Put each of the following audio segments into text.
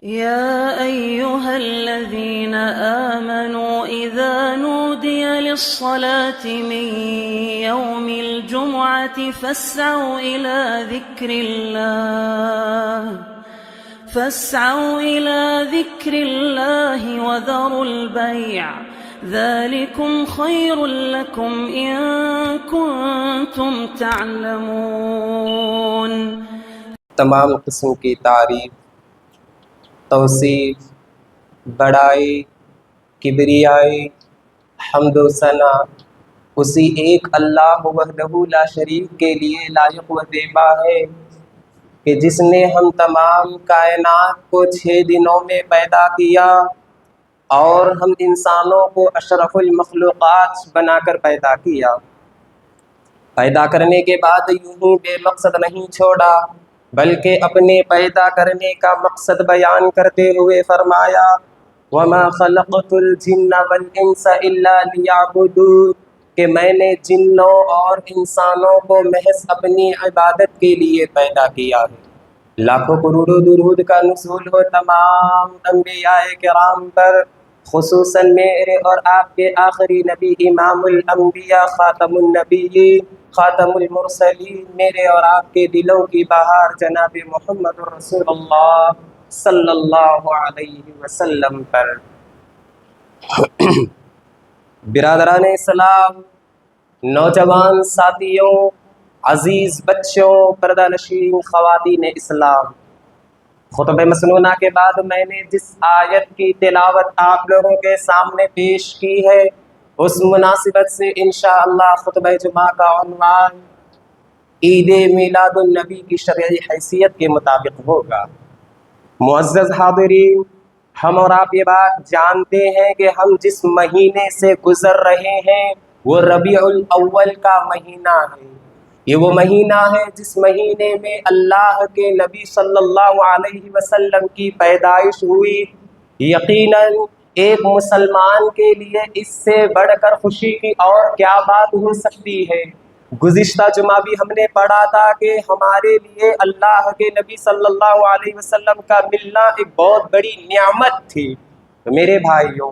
يا أيها الذين آمنوا إذا نودي للصلاة من يوم الجمعة فاسعوا إلى ذكر الله وذروا البيع ذلكم خير لكم إن كنتم تعلمون۔ تمام قسم کی تعریف، توصیف، بڑائی، کبریائی، حمد و ثنا اسی ایک اللہ وحدہ لا شریک کے لیے لائق و زیبا ہے کہ جس نے ہم تمام کائنات کو 6 دنوں میں پیدا کیا اور ہم انسانوں کو اشرف المخلوقات بنا کر پیدا کیا۔ پیدا کرنے کے بعد یوں ہی بے مقصد نہیں چھوڑا، بلکہ اپنے پیدا کرنے کا مقصد بیان کرتے ہوئے فرمایا وَمَا خَلَقْتُ الْجِنَّ وَالْإِنسَ إِلَّا لِيَعْبُدُونِ، کہ میں نے جنوں اور انسانوں کو محض اپنی عبادت کے لیے پیدا کیا ہے۔ لاکھوں کروڑوں درود کا نزول ہو تمام انبیاء کرام پر، خصوصاً میرے اور آپ کے آخری نبی امام الانبیاء خاتم النبیین خاتم المرسلین، میرے اور آپ کے دلوں کی بہار جناب محمد رسول اللہ صلی اللہ علیہ وسلم پر۔ برادران اسلام، نوجوان ساتھیوں، عزیز بچوں، پردہ نشین خواتین اسلام، خطبہ مسنونہ کے بعد میں نے جس آیت کی تلاوت آپ لوگوں کے سامنے پیش کی ہے، اس مناسبت سے انشاءاللہ خطبہ جمعہ کا عنوان عید میلاد النبی کی شرعی حیثیت کے مطابق ہوگا۔ معزز حاضرین، ہم اور آپ یہ بات جانتے ہیں کہ ہم جس مہینے سے گزر رہے ہیں وہ ربیع الاول کا مہینہ ہے۔ یہ وہ مہینہ ہے جس مہینے میں اللہ کے نبی صلی اللہ علیہ وسلم کی پیدائش ہوئی۔ یقیناً ایک مسلمان کے لیے اس سے بڑھ کر خوشی کی اور کیا بات ہو سکتی ہے۔ گزشتہ جمعہ بھی ہم نے پڑھا تھا کہ ہمارے لیے اللہ کے نبی صلی اللہ علیہ وسلم کا ملنا ایک بہت بڑی نعمت تھی۔ تو میرے بھائیوں،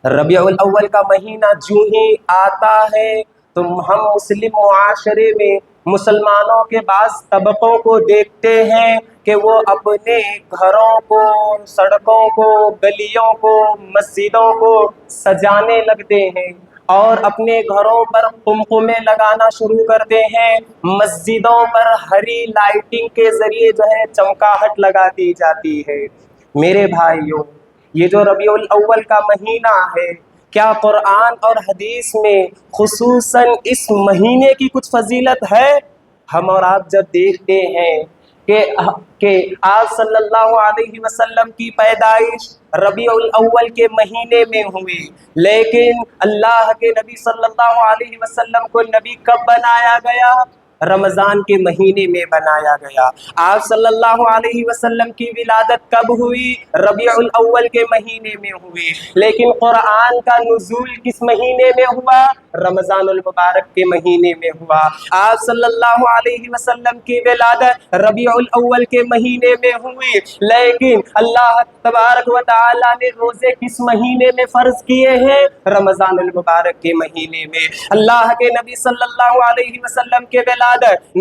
ربیع الاول کا مہینہ جو ہی آتا ہے تو ہم مسلم معاشرے میں مسلمانوں کے بعض طبقوں کو دیکھتے ہیں کہ وہ اپنے گھروں کو، سڑکوں کو، گلیوں کو، مسجدوں کو سجانے لگتے ہیں اور اپنے گھروں پر قمقمے لگانا شروع کرتے ہیں، مسجدوں پر ہری لائٹنگ کے ذریعے چمکاہٹ لگا دی جاتی ہے۔ میرے بھائیوں، یہ جو ربیع الاول کا مہینہ ہے، کیا قرآن اور حدیث میں خصوصاً اس مہینے کی کچھ فضیلت ہے؟ ہم اور آپ جب دیکھتے ہیں کہ آپ صلی اللہ علیہ وسلم کی پیدائش ربیع الاول کے مہینے میں ہوئی، لیکن اللہ کے نبی صلی اللہ علیہ وسلم کو نبی کب بنایا گیا؟ رمضان کے مہینے میں بنایا گیا۔ آپ صلی اللہ علیہ وسلم کی ولادت کب ہوئی؟ ربیع الاول کے مہینے میں ہوئی، لیکن قرآن کا نزول کس مہینے میں ہوا؟ رمضان المبارک کے مہینے میں ہوا۔ آپ صلی اللہ علیہ وسلم کی ولادت ربیع الاول کے مہینے میں ہوئی، لیکن اللہ تبارک و تعالیٰ نے روزے کس مہینے میں فرض کیے ہیں؟ رمضان المبارک کے مہینے میں۔ اللہ کے نبی صلی اللہ علیہ وسلم کے ولادت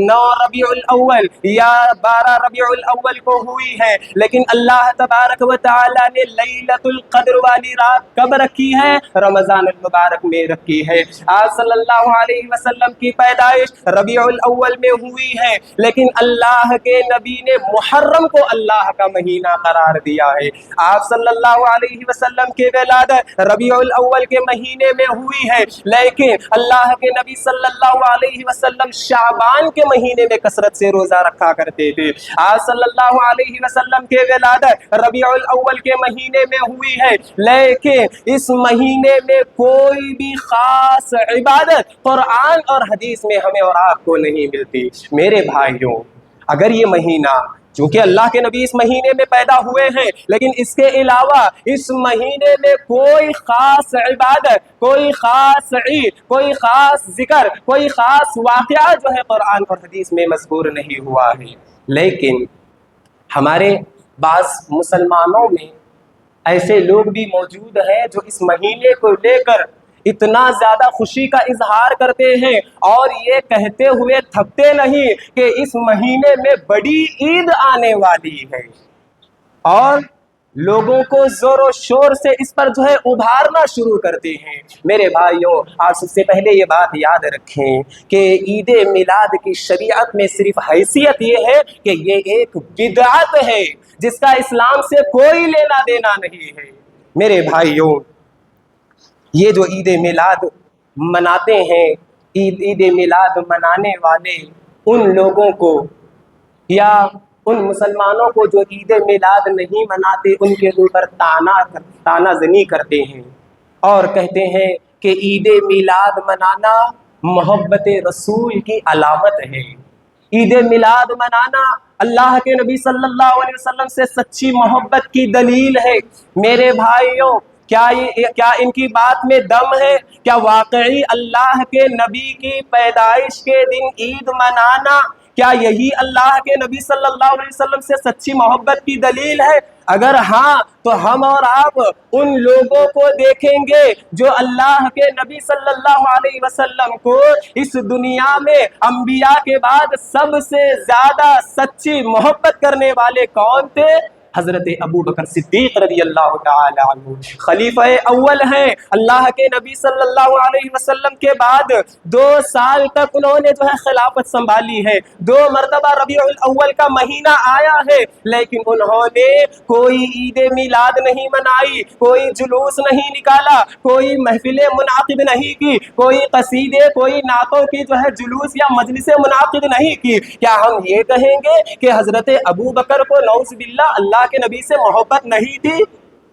9 ربیع الاول یا 12 ربیع الاول کو ہوئی ہے، لیکن اللہ تبارک و تعالیٰ نے لیلۃ القدر والی رات کب رکھی ہے؟ رمضان المبارک میں رکھی ہے۔ آپ صلی اللہ علیہ وسلم کی پیدائش ربیع الاول میں ہوئی ہے، لیکن اللہ کے نبی نے محرم کو اللہ کا مہینہ قرار دیا ہے۔ آپ صلی اللہ علیہ وسلم کی ولادت ربیع الاول کے مہینے میں ہوئی ہے، لیکن اللہ کے نبی صلی اللہ علیہ وسلم شعبان کے مہینے میں کثرت سے روزہ رکھا کرتے تھے۔ آپ صلی اللہ علیہ وسلم کی ولادت ربیع الاول کے مہینے میں ہوئی ہے، لیکن اس مہینے میں کوئی بھی خاص عبادت قرآن اور حدیث میں ہمیں اور آپ کو نہیں ملتی۔ میرے بھائیوں، اگر یہ مہینہ، چونکہ اللہ کے نبی اس مہینے میں پیدا ہوئے ہیں، لیکن اس کے علاوہ اس مہینے میں کوئی خاص عبادت، کوئی خاص عید، کوئی خاص ذکر، کوئی خاص واقعہ قرآن اور حدیث میں مذکور نہیں ہوا ہے، لیکن ہمارے بعض مسلمانوں میں ایسے لوگ بھی موجود ہیں جو اس مہینے کو لے کر اتنا زیادہ خوشی کا اظہار کرتے ہیں اور یہ کہتے ہوئے تھکتے نہیں کہ اس مہینے میں بڑی عید آنے والی ہے، اور لوگوں کو زور و شور سے اس پر جو ہے ابھارنا شروع کرتے ہیں۔ میرے بھائیوں، آپ سب سے پہلے یہ بات یاد رکھیں کہ عید میلاد کی شریعت میں صرف حیثیت یہ ہے کہ یہ ایک بدعت ہے جس کا اسلام سے کوئی لینا دینا نہیں ہے۔ میرے بھائیوں، یہ جو عید میلاد مناتے ہیں، عید میلاد منانے والے ان لوگوں کو یا ان مسلمانوں کو جو عید میلاد نہیں مناتے ان کے اوپر تانا زنی کرتے ہیں اور کہتے ہیں کہ عید میلاد منانا محبت رسول کی علامت ہے، عید میلاد منانا اللہ کے نبی صلی اللہ علیہ وسلم سے سچی محبت کی دلیل ہے۔ میرے بھائیوں، کیا ان کی بات میں دم ہے؟ کیا واقعی اللہ کے نبی کی پیدائش کے دن عید منانا کیا یہی اللہ کے نبی صلی اللہ علیہ وسلم سے سچی محبت کی دلیل ہے؟ اگر ہاں تو ہم اور آپ ان لوگوں کو دیکھیں گے جو اللہ کے نبی صلی اللہ علیہ وسلم کو اس دنیا میں انبیاء کے بعد سب سے زیادہ سچی محبت کرنے والے کون تھے؟ حضرت ابو بکر صدیق رضی اللہ تعالی عنہ خلیفہ اول ہیں۔ اللہ کے نبی صلی اللہ علیہ وسلم کے بعد 2 سال تک انہوں نے جو ہے خلافت سنبھالی ہے، 2 مرتبہ ربیع الاول کا مہینہ آیا ہے، لیکن انہوں نے کوئی عید میلاد نہیں منائی، کوئی جلوس نہیں نکالا، کوئی محفلیں منعقد نہیں کی، کوئی قصیدے، کوئی نعتوں کی جو ہے جلوس یا مجلسیں منعقد نہیں کی۔ کیا ہم یہ کہیں گے کہ حضرت ابو بکر کو نعوذ باللہ اللہ کے نبی سے محبت نہیں تھی؟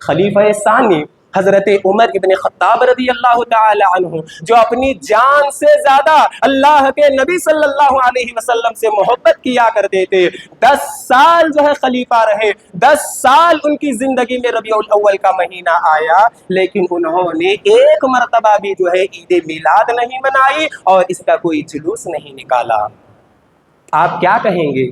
خلیفہ ثانی حضرت عمر ابن خطاب رضی اللہ تعالی عنہ جو اپنی جان سے زیادہ اللہ کے نبی صلی اللہ علیہ وسلم سے محبت کیا کرتے تھے، 10 سال جو ہے خلیفہ رہے، 10 سال ان کی زندگی میں ربیع الاول کا مہینہ آیا، لیکن انہوں نے ایک مرتبہ بھی جو ہے عید میلاد نہیں منائی اور اس کا کوئی جلوس نہیں نکالا۔ آپ کیا کہیں گے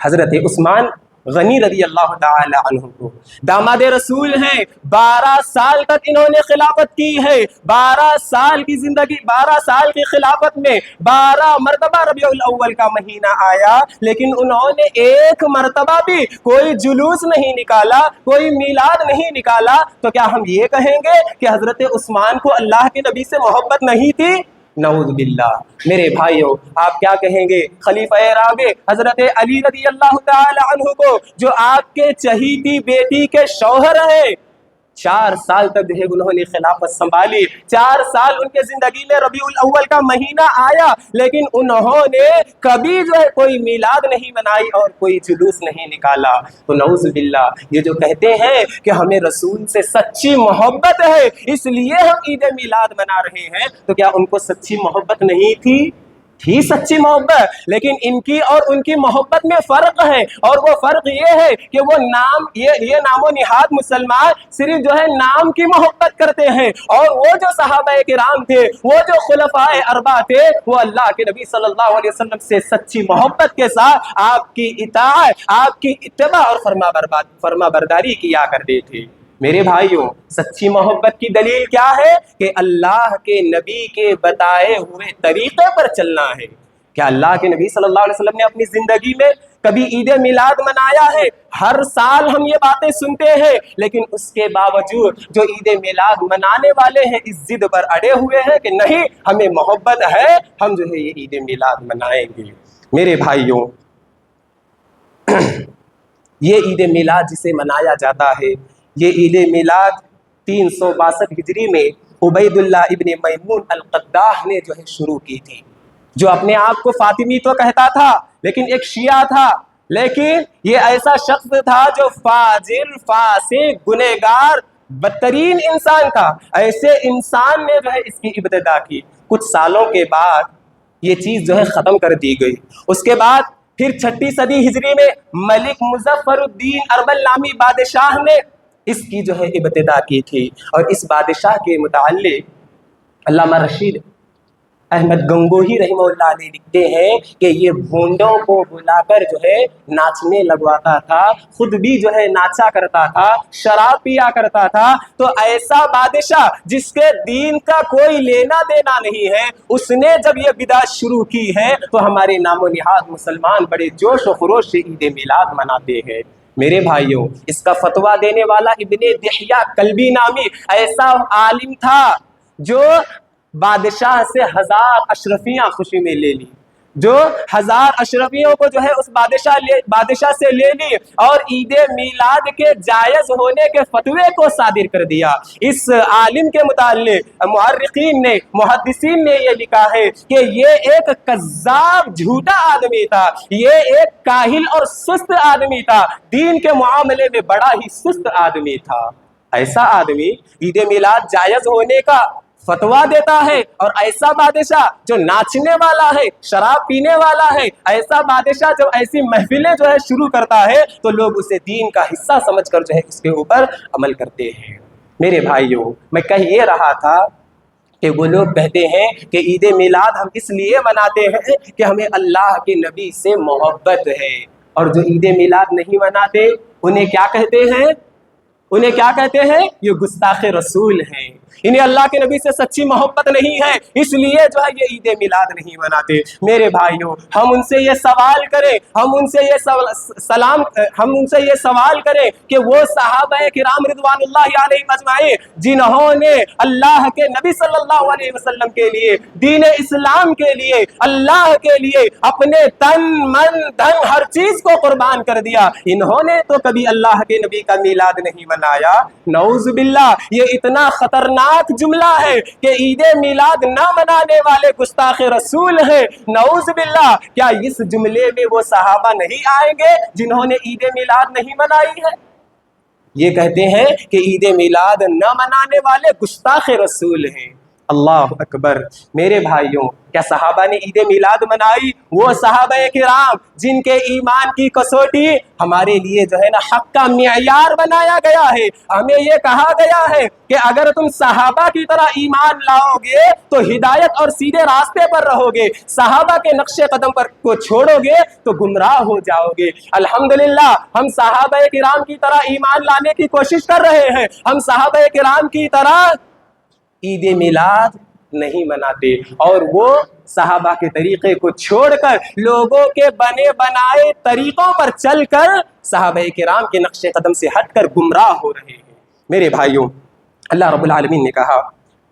حضرت عثمان غنی رضی اللہ تعالی عنہ کو؟ داماد رسول ہیں، 12 سال تک انہوں نے خلافت کی ہے، 12 سال کی زندگی، 12 سال کی خلافت میں 12 مرتبہ ربیع الاول کا مہینہ آیا، لیکن انہوں نے ایک مرتبہ بھی کوئی جلوس نہیں نکالا، کوئی میلاد نہیں نکالا۔ تو کیا ہم یہ کہیں گے کہ حضرت عثمان کو اللہ کے نبی سے محبت نہیں تھی؟ نعوذ باللہ۔ میرے بھائیوں، آپ کیا کہیں گے خلیفہ رابع حضرت علی رضی اللہ تعالی عنہ کو جو آپ کے چہیتی بیٹی کے شوہر ہیں؟ 4 سال تک جو ہے انہوں نے خلافت سنبھالی، 4 سال ان کے زندگی میں ربیع الاول کا مہینہ آیا، لیکن انہوں نے کبھی جو ہے کوئی میلاد نہیں منائی اور کوئی جلوس نہیں نکالا۔ تو نعوذ باللہ، یہ جو کہتے ہیں کہ ہمیں رسول سے سچی محبت ہے اس لیے ہم عید میلاد منا رہے ہیں، تو کیا ان کو سچی محبت نہیں تھی؟ تھی سچی محبت، لیکن ان کی اور ان کی محبت میں فرق ہے، اور وہ فرق یہ ہے کہ وہ یہ نام و نہاد مسلمان صرف جو ہے نام کی محبت کرتے ہیں، اور وہ جو صحابہ کرام تھے، وہ جو خلفاء اربعہ تھے، وہ اللہ کے نبی صلی اللہ علیہ وسلم سے سچی محبت کے ساتھ آپ کی اطاعت، آپ کی اتباع اور فرما برداری کیا کرتے تھے۔ میرے بھائیوں، سچی محبت کی دلیل کیا ہے؟ کہ اللہ کے نبی کے بتائے ہوئے طریقے پر چلنا ہے۔ کیا اللہ کے نبی صلی اللہ علیہ وسلم نے اپنی زندگی میں کبھی عید میلاد منایا ہے؟ ہر سال ہم یہ باتیں سنتے ہیں، لیکن اس کے باوجود جو عید میلاد منانے والے ہیں اس ضد پر اڑے ہوئے ہیں کہ نہیں، ہمیں محبت ہے، ہم جو ہے یہ عید میلاد منائیں گے۔ میرے بھائیوں، یہ عید میلاد جسے منایا جاتا ہے، یہ عید میلاد 362 ہجری میں عبید اللہ ابن میمون القداح نے جو ہے شروع کی تھی، جو اپنے آپ کو فاطمی تو کہتا تھا لیکن ایک شیعہ تھا، لیکن یہ ایسا شخص تھا جو فاجر، فاسق، گنہگار، بدترین انسان تھا۔ ایسے انسان نے جو ہے اس کی ابتدا کی۔ کچھ سالوں کے بعد یہ چیز جو ہے ختم کر دی گئی۔ اس کے بعد پھر 6 صدی ہجری میں ملک مظفر الدین اربل نامی بادشاہ نے اس کی جو ہے ابتدا کی تھی، اور اس بادشاہ کے متعلق علامہ رشید احمد گنگوہی رحمہ اللہ علیہ لکھتے ہیں کہ یہ بھونڈوں کو بلا کر جو ہے ناچنے لگواتا تھا، خود بھی جو ہے ناچا کرتا تھا، شراب پیا کرتا تھا۔ تو ایسا بادشاہ جس کے دین کا کوئی لینا دینا نہیں ہے، اس نے جب یہ بدعت شروع کی ہے تو ہمارے نام و نہاد مسلمان بڑے جوش و خروش سے عید میلاد مناتے ہیں۔ میرے بھائیوں، اس کا فتویٰ دینے والا ابن دحیہ کلبی نامی ایسا عالم تھا جو بادشاہ سے 1000 اشرفیاں خوشی میں لے لی، جو 1000 اشرفیوں کو جو ہے اس بادشاہ سے لے لی اور عید میلاد کے جائز ہونے کے فتوے کو صادر کر دیا۔ اس عالم کے متعلق مؤرخین نے، محدثین نے یہ لکھا ہے کہ یہ ایک کذاب جھوٹا آدمی تھا، یہ ایک کاہل اور سست آدمی تھا، دین کے معاملے میں بڑا ہی سست آدمی تھا۔ ایسا آدمی عید میلاد جائز ہونے کا فتویٰ دیتا ہے، اور ایسا بادشاہ جو ناچنے والا ہے، شراب پینے والا ہے، ایسا بادشاہ جب ایسی محفلیں جو ہے شروع کرتا ہے تو لوگ اسے دین کا حصہ سمجھ کر جو ہے اس کے اوپر عمل کرتے ہیں۔ میرے بھائیوں، میں کہہ یہ رہا تھا کہ وہ لوگ کہتے ہیں کہ عید میلاد ہم اس لیے مناتے ہیں کہ ہمیں اللہ کے نبی سے محبت ہے، اور جو عید میلاد نہیں مناتے انہیں کیا کہتے ہیں؟ انہیں کیا کہتے ہیں؟ یہ گستاخ رسول ہیں، انہیں اللہ کے نبی سے سچی محبت نہیں ہے، اس لیے جو ہے یہ عید میلاد نہیں مناتے۔ میرے بھائیوں، ہم ان سے یہ سوال کریں، ہم ان سے یہ سوال کریں کہ وہ صحابہ کرام رضوان اللہ علیہم اجمعین جنہوں نے اللہ کے نبی صلی اللہ علیہ وسلم کے لیے، دین اسلام کے لیے، اللہ کے لیے اپنے تن من دھن ہر چیز کو قربان کر دیا، انہوں نے تو کبھی اللہ کے نبی کا میلاد نہیں منایا؟ نعوذ باللہ، یہ اتنا خطرناک جملہ ہے کہ عید میلاد نہ منانے والے گستاخ رسول ہیں۔ نعوذ باللہ، کیا اس جملے میں وہ صحابہ نہیں آئیں گے جنہوں نے عید میلاد نہیں منائی ہے؟ یہ کہتے ہیں کہ عید میلاد نہ منانے والے گستاخ رسول ہیں۔ اللہ اکبر۔ میرے بھائیوں، کیا صحابہ نے عید میلاد منائی؟ وہ صحابہ کرام جن کے ایمان کی کسوٹی ہمارے لیے جو ہے نا حق کا معیار بنایا گیا ہے، ہمیں یہ کہا گیا ہے کہ اگر تم صحابہ کی طرح ایمان لاؤ گے تو ہدایت اور سیدھے راستے پر رہو گے، صحابہ کے نقش قدم پر کو چھوڑو گے تو گمراہ ہو جاؤ گے۔ الحمدللہ، ہم صحابہ کرام کی طرح ایمان لانے کی کوشش کر رہے ہیں، ہم صحابہ کرام کی طرح عید میلاد نہیں مناتے، اور وہ صحابہ کے طریقے کو چھوڑ کر لوگوں کے بنے بنائے طریقوں پر چل کر صحابہ کرام کے نقش قدم سے ہٹ کر گمراہ ہو رہے ہیں۔ میرے بھائیوں، اللہ رب العالمین نے کہا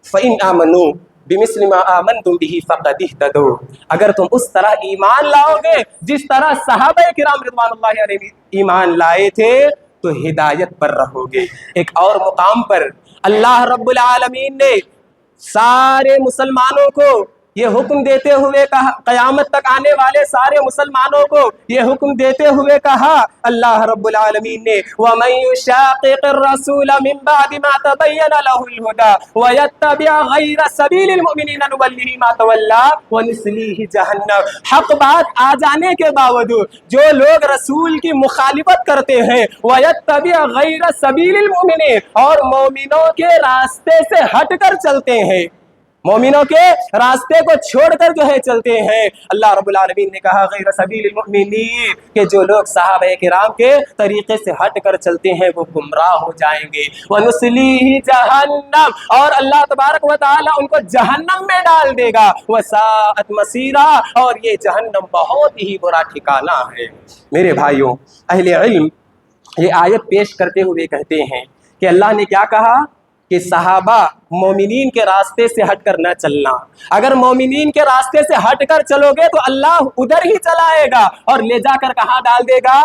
فَإِنْ آمَنُوا بِمِثْلِ مَا آمَنْتُمْ بِهِ فَقَدِ اهْتَدَوْا، اگر تم اس طرح ایمان لاؤ گے جس طرح صحابہ کرام رضوان اللہ علیہ ایمان لائے تھے تو ہدایت پر رہو گے۔ ایک اور مقام پر اللہ رب العالمین نے سارے مسلمانوں کو یہ حکم دیتے ہوئے کہا، قیامت تک آنے والے سارے مسلمانوں کو یہ حکم دیتے ہوئے کہا اللہ رب العالمین نے وَمَن يُشَاقِقِ الرَّسُولَ مِن بَعْدِ مَا تَبَيَّنَ لَهُ الْهُدَى وَيَتَّبِعْ غَيْرَ سَبِيلِ الْمُؤْمِنِينَ نُوَلِّهِ مَا تَوَلَّى وَنُصْلِيهِ جَهَنَّمَ۔ حق بات آ جانے کے باوجود جو لوگ رسول کی مخالفت کرتے ہیں وَيَتَّبِعْ غَيْرَ سَبِيلِ الْمُؤْمِنِينَ، اور مومنوں کے راستے سے ہٹ کر چلتے ہیں، مومنوں کے راستے کو چھوڑ کر جو ہے چلتے ہیں، اللہ رب العالمین نے کہا غیر سبیل المؤمنین، کہ جو لوگ صحابہ کرام کے طریقے سے ہٹ کر چلتے ہیں وہ گمراہ ہو جائیں گے۔ وَنُصْلِيهِ جَهَنَّمَ، اور اللہ تبارک و تعالی ان کو جہنم میں ڈال دے گا۔ وَسَاءَتْ مَصِيرًا، اور یہ جہنم بہت ہی برا ٹھکانہ ہے۔ میرے بھائیوں، اہل علم یہ آیت پیش کرتے ہوئے کہتے ہیں کہ اللہ نے کیا کہا کہ صحابہ مومنین کے راستے سے ہٹ کر نہ چلنا، اگر مومنین کے راستے سے ہٹ کر چلو گے تو اللہ ادھر ہی چلائے گا اور لے جا کر کہاں ڈال دے گا؟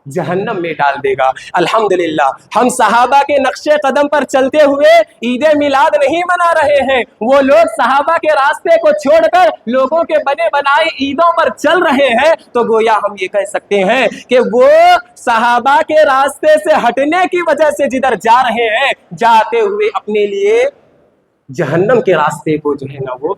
جہنم میں ڈال دے گا۔ الحمدللہ، ہم صحابہ کے نقش قدم پر چلتے ہوئے عید میلاد نہیں منا رہے ہیں، وہ لوگ صحابہ کے راستے کو چھوڑ کر لوگوں کے بنے بنائے عیدوں پر چل رہے ہیں، تو گویا ہم یہ کہہ سکتے ہیں کہ وہ صحابہ کے راستے سے ہٹنے کی وجہ سے جدھر جا رہے ہیں، جاتے ہوئے اپنے لیے جہنم کے راستے کو جو ہے نا وہ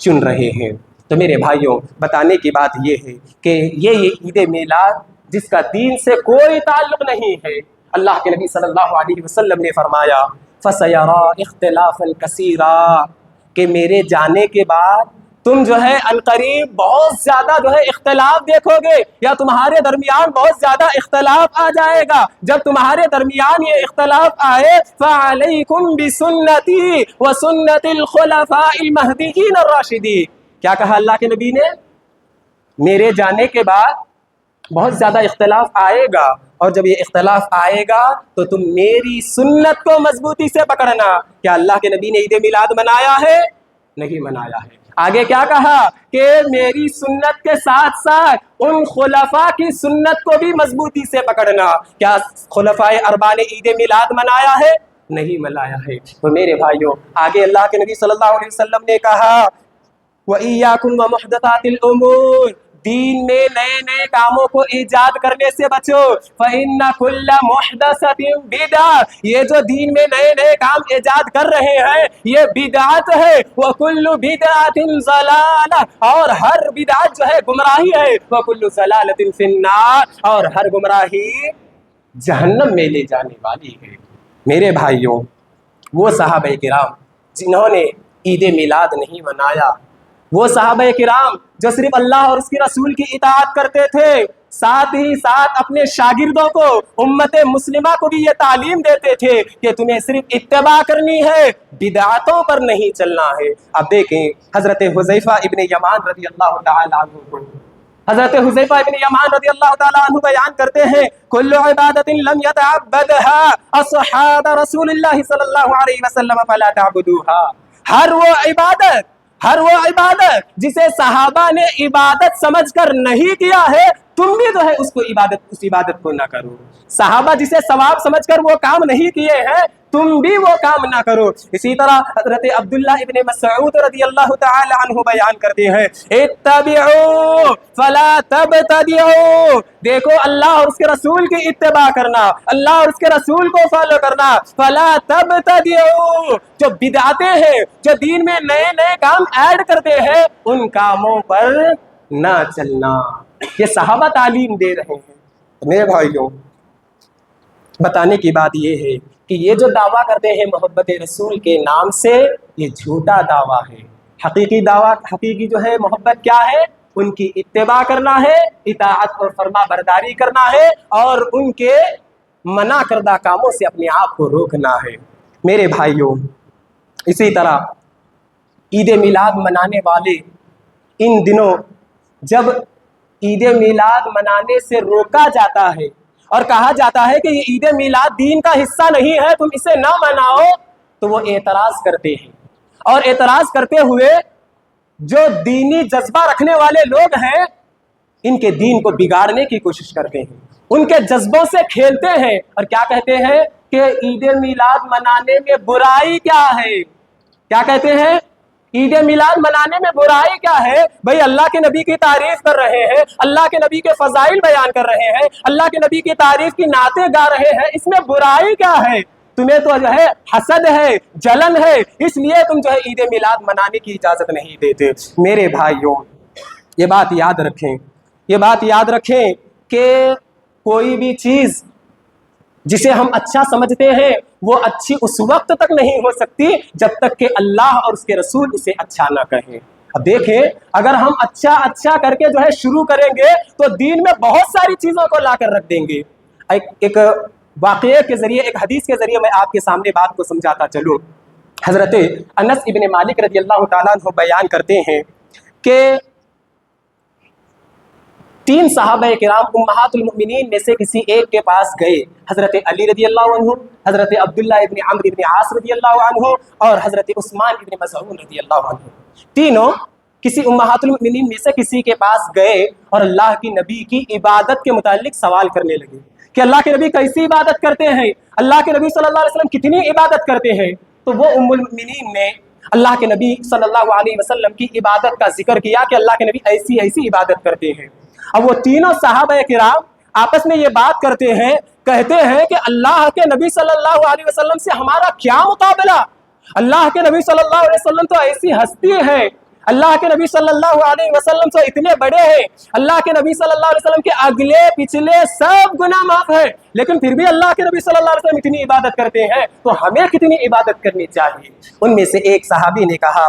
چن رہے ہیں۔ تو میرے بھائیوں، بتانے کی بات یہ ہے کہ یہ عید میلاد جس کا دین سے کوئی تعلق نہیں ہے، اللہ کے نبی صلی اللہ علیہ وسلم نے فرمایا فَسَيَرَى اخْتِلَافًا كَثِيرًا، کہ میرے جانے کے بعد تم جو ہے عنقریب بہت زیادہ جو ہے اختلاف دیکھو گے، یا تمہارے درمیان بہت زیادہ اختلاف آ جائے گا۔ جب تمہارے درمیان یہ اختلاف آئے فَعَلَيْكُمْ بِسُنَّتِي وَسُنَّتِ الْخُلَفَاءِ الْمَهْدِيِّينَ الرَّاشِدِينَ۔ کیا کہا اللہ کے نبی نے؟ میرے جانے کے بعد بہت زیادہ اختلاف آئے گا، اور جب یہ اختلاف آئے گا تو تم میری سنت کو مضبوطی سے پکڑنا۔ کیا اللہ کے نبی نے عید میلاد منایا ہے؟ نہیں منایا ہے۔ آگے کیا کہا کہ میری سنت کے ساتھ ساتھ ان خلفاء کی سنت کو بھی مضبوطی سے پکڑنا۔ کیا خلفاء اربعہ نے عید میلاد منایا ہے؟ نہیں منایا ہے۔ تو میرے بھائیوں، آگے اللہ کے نبی صلی اللہ علیہ وسلم نے کہا وَإِيَّاكُمْ وَمُحْدَثَاتِ الْأُمُورِ، دین میں نئے نئے کاموں کو ایجاد کرنے سے بچو۔ فَإِنَّ كُلَّ مُحْدَثَةٍ بِدْعَةٌ، یہ جو دین میں نئے نئے کام ایجاد کر رہے ہیں یہ بدعت ہے۔ وَكُلُّ بِدْعَةٍ ضَلَالَةٌ، اور ہر بدعت جو ہے گمراہی ہے۔ وَكُلُّ ضَلَالَةٍ فِي النَّارِ، اور ہر گمراہی جہنم میں لے جانے والی ہے۔ میرے بھائیوں، وہ صحابہ کرام جنہوں نے عید میلاد نہیں منایا، وہ صحابہ کرام جو صرف اللہ اور اس کے رسول کی اطاعت کرتے تھے، ساتھ ہی ساتھ اپنے شاگردوں کو، امت مسلمہ کو بھی یہ تعلیم دیتے تھے کہ تمہیں صرف اتباع کرنی ہے، بدعتوں پر نہیں چلنا ہے۔ اب دیکھیں حضرت حذیفہ ابن یمان رضی اللہ تعالیٰ عنہ کو، حضرت حذیفہ ابن یمان رضی اللہ تعالیٰ عنہ بیان کرتے ہیں کل عبادت لم يتعبدها اصحاب رسول اللہ صلی اللہ علیہ وسلم فلا تعبدوها، ہر وہ عبادت جسے صحابہ نے عبادت سمجھ کر نہیں کیا ہے، تم بھی جو ہے اس عبادت کو نہ کرو۔ صحابہ جسے ثواب سمجھ کر وہ کام نہیں کیے ہیں، تم بھی وہ کام نہ کرو۔ اسی طرح حضرت عبداللہ ابن مسعود رضی اللہ تعالی عنہ بیان کرتے ہیں اتبعوا فلا تبتدعوا، دیکھو اللہ اور اس کے رسول کی اتباع کرنا، اللہ اور اس کے رسول کو فالو کرنا۔ فلا تبتدعوا، جو بدعتیں ہیں، جو دین میں نئے نئے کام ایڈ کرتے ہیں، ان کاموں پر نہ چلنا۔ یہ صحابہ تعلیم دے رہے ہیں۔ میرے بھائیوں، بتانے کی بات یہ ہے کہ یہ جو دعویٰ کرتے ہیں محبت رسول کے نام سے، یہ جھوٹا دعویٰ ہے۔ حقیقی دعویٰ، حقیقی جو ہے محبت کیا ہے؟ ان کی اتباع کرنا ہے، اطاعت اور فرما برداری کرنا ہے، اور ان کے منع کردہ کاموں سے اپنے آپ کو روکنا ہے۔ میرے بھائیوں، اسی طرح عید میلاد منانے والے ان دنوں جب عید میلاد منانے سے روکا جاتا ہے اور کہا جاتا ہے کہ یہ عید میلاد دین کا حصہ نہیں ہے، تم اسے نہ مناؤ، تو وہ اعتراض کرتے ہیں، اور اعتراض کرتے ہوئے جو دینی جذبہ رکھنے والے لوگ ہیں ان کے دین کو بگاڑنے کی کوشش کرتے ہیں، ان کے جذبوں سے کھیلتے ہیں، اور کیا کہتے ہیں کہ عید میلاد منانے میں برائی کیا ہے؟ کیا کہتے ہیں؟ عید میلاد منانے میں برائی کیا ہے؟ بھئی اللہ کے نبی کی تعریف کر رہے ہیں، اللہ کے نبی کے فضائل بیان کر رہے ہیں، اللہ کے نبی کی تعریف کی نعتیں گا رہے ہیں، اس میں برائی کیا ہے؟ تمہیں تو جو ہے حسد ہے، جلن ہے، اس لیے تم جو ہے عید میلاد منانے کی اجازت نہیں دیتے۔ میرے بھائیوں، یہ بات یاد رکھیں، یہ بات یاد رکھیں کہ کوئی بھی چیز جسے ہم اچھا سمجھتے ہیں وہ اچھی اس وقت تک نہیں ہو سکتی جب تک کہ اللہ اور اس کے رسول اسے اچھا نہ کہیں۔ اب دیکھیں، اگر ہم اچھا کر کے جو ہے شروع کریں گے تو دین میں بہت ساری چیزوں کو لا کر رکھ دیں گے۔ ایک واقعے کے ذریعے، ایک حدیث کے ذریعے میں آپ کے سامنے بات کو سمجھاتا چلوں۔ حضرت انس ابن مالک رضی اللہ تعالیٰ عنہ بیان کرتے ہیں کہ 3 صحابہ کرام امہات المؤمنین میں سے کسی ایک کے پاس گئے، حضرت علی رضی اللہ عنہ، حضرت عبداللہ ابن عمرو ابن عاص رضی اللہ عنہ، اور حضرت عثمان ابن مظعون رضی اللہ عنہ۔ تینوں کسی امہات المؤمنین میں سے کسی کے پاس گئے اور اللہ کی نبی کی عبادت کے متعلق سوال کرنے لگے کہ اللہ کے نبی کیسی عبادت کرتے ہیں، اللہ کے نبی صلی اللہ علیہ وسلم کتنی عبادت کرتے ہیں۔ تو وہ ام المؤمنین نے اللہ کے نبی صلی اللہ علیہ وسلم کی عبادت کا ذکر کیا کہ اللہ کے نبی ایسی ایسی عبادت کرتے ہیں۔ اب وہ تینوں صحابہ کرام آپس میں یہ بات کرتے ہیں، کہتے ہیں کہ اللہ کے نبی صلی اللہ علیہ وسلم سے ہمارا کیا مقابلہ، اللہ کے نبی صلی اللہ علیہ وسلم تو ایسی ہستی ہے، اللہ کے نبی صلی اللہ علیہ وسلم تو اتنے بڑے ہیں، اللہ کے نبی صلی اللہ علیہ وسلم کے اگلے پچھلے سب گناہ معاف ہے، لیکن پھر بھی اللہ کے نبی صلی اللہ علیہ وسلم اتنی عبادت کرتے ہیں، تو ہمیں کتنی عبادت کرنی چاہیے۔ ان میں سے ایک صحابی نے کہا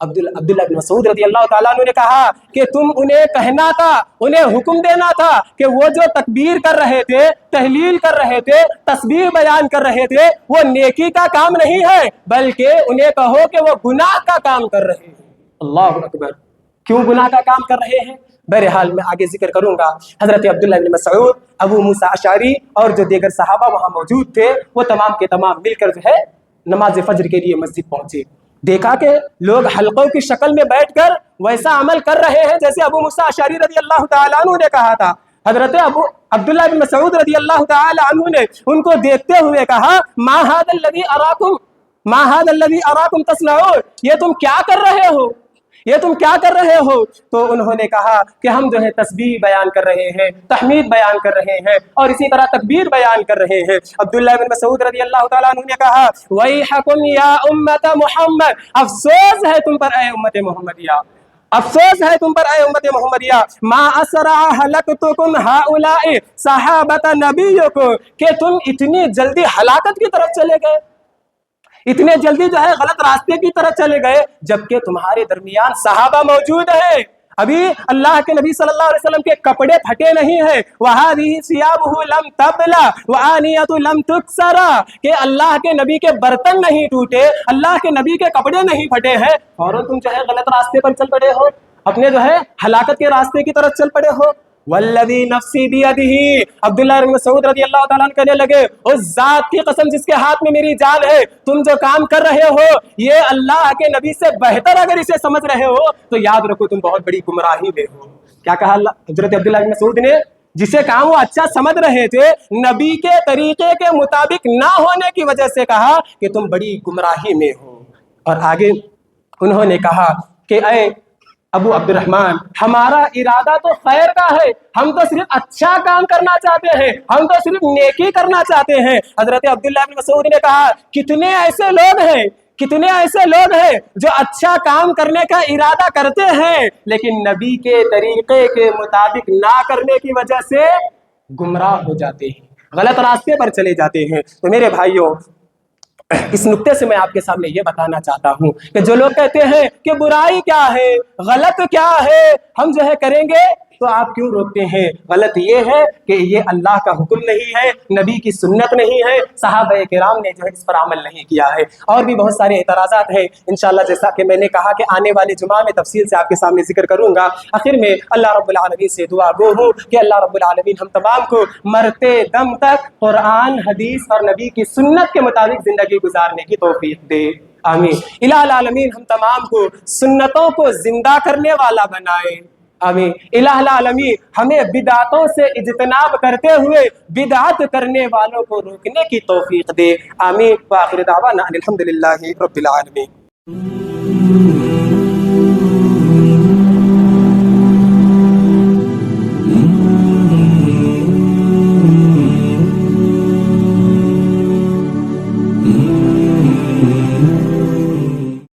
عبداللہ بن مسعود رضی اللہ تعالیٰ عنہ نے کہا کہ تم انہیں کہنا تھا، انہیں حکم دینا تھا کہ وہ جو تکبیر کر رہے تھے، تحلیل کر رہے تھے، تسبیح بیان کر رہے تھے، وہ نیکی کا کام نہیں ہے، بلکہ انہیں کہو کہ وہ گناہ کا کام کر رہے ہیں۔ اللہ اکبر! کیوں گناہ کا کام کر رہے ہیں؟ بہرحال میں آگے ذکر کروں گا۔ حضرت عبداللہ بن مسعود، ابو موسیٰ اشعری اور جو دیگر صحابہ وہاں موجود تھے، وہ تمام کے تمام مل کر جو ہے نماز فجر کے لیے مسجد پہنچے۔ دیکھا کہ لوگ حلقوں کی شکل میں بیٹھ کر ویسا عمل کر رہے ہیں جیسے ابو موسیٰ اشعری رضی اللہ تعالیٰ عنہ نے کہا تھا۔ حضرت عبداللہ بن مسعود رضی اللہ تعالیٰ عنہ نے ان کو دیکھتے ہوئے کہا ما هذا الذي اراكم تصنعون، یہ تم کیا کر رہے ہو، یہ تم کیا کر رہے ہو؟ تو انہوں نے کہا کہ ہم جو ہے تسبیح بیان کر رہے ہیں، تحمید بیان کر رہے ہیں اور اسی طرح تکبیر بیان کر رہے ہیں۔ عبداللہ بن مسعود رضی اللہ تعالیٰ عنہ نے کہا وَيْحَكُمْ يَا أُمَّةَ مُحَمَّدٍ، افسوس ہے تم پر اے امت محمدیہ، افسوس ہے تم پر اے امت محمدیہ، ما اسرع ہلکتکم ہؤلاء صحابۃ نبیکم، کہ تم اتنی جلدی ہلاکت کی طرف چلے گئے، اتنے جلدی جو ہے غلط راستے کی طرف چلے گئے، جبکہ تمہارے درمیان صحابہ موجود ہیں، ابھی اللہ کے نبی صلی اللہ علیہ وسلم کے کپڑے پھٹے نہیں ہیں، وَهَذِهِ ثِيَابُهُ لَمْ تَبْلَ وَآنِيَةُ لَمْ تُكْسَرَ، کہ اللہ کے نبی کے برتن نہیں ٹوٹے، اللہ کے نبی کے کپڑے نہیں پھٹے ہیں، اور تم جو ہے غلط راستے پر چل پڑے ہو، اپنے جو ہے ہلاکت کے راستے کی طرف چل پڑے ہو۔ والذی نفسی بیدہ، عبداللہ بن مسعود رضی اللہ تعالیٰ عنہ کہنے لگے اس ذات کی قسم جس کے ہاتھ میں میری جان ہے، تم جو کام کر رہے ہو یہ اللہ کے نبی سے بہتر اگر اسے سمجھ رہے ہو تو یاد رکھو تم بہت بڑی گمراہی میں ہو۔ کیا کہا حضرت عبداللہ بن مسعود نے؟ جسے کام وہ اچھا سمجھ رہے تھے، نبی کے طریقے کے مطابق نہ ہونے کی وجہ سے کہا کہ تم بڑی گمراہی میں ہو۔ اور آگے انہوں نے کہا کہ اے ابو عبد الرحمن، ہمارا ارادہ تو خیر کا ہے، ہم تو صرف اچھا کام کرنا چاہتے ہیں، ہم تو صرف نیکی کرنا چاہتے ہیں۔ حضرت عبداللہ بن مسعود نے کہا کتنے ایسے لوگ ہیں جو اچھا کام کرنے کا ارادہ کرتے ہیں لیکن نبی کے طریقے کے مطابق نہ کرنے کی وجہ سے گمراہ ہو جاتے ہیں، غلط راستے پر چلے جاتے ہیں۔ تو میرے بھائیوں، اس نقطے سے میں آپ کے سامنے یہ بتانا چاہتا ہوں کہ جو لوگ کہتے ہیں کہ برائی کیا ہے، غلط کیا ہے، ہم جو ہے کریں گے، تو آپ کیوں روکتے ہیں؟ غلط یہ ہے کہ یہ اللہ کا حکم نہیں ہے، نبی کی سنت نہیں ہے، صحابہ کرام نے جو ہے اس پر عمل نہیں کیا ہے۔ اور بھی بہت سارے اعتراضات ہیں، انشاءاللہ جیسا کہ میں نے کہا کہ آنے والے جمعہ میں تفصیل سے آپ کے سامنے ذکر کروں گا۔ آخر میں اللہ رب العالمین سے دعا گو ہوں کہ اللہ رب العالمین ہم تمام کو مرتے دم تک قرآن، حدیث اور نبی کی سنت کے مطابق زندگی گزارنے کی توفیق دے، آمین۔ الہ العالمین ہم تمام کو سنتوں کو زندہ کرنے والا بنائے، آمین۔ الہ العالمین ہمیں بدعتوں سے اجتناب کرتے ہوئے بدعت کرنے والوں کو روکنے کی توفیق دے، آمین۔ وآخر دعوانا ان الحمدللہ رب العالمین۔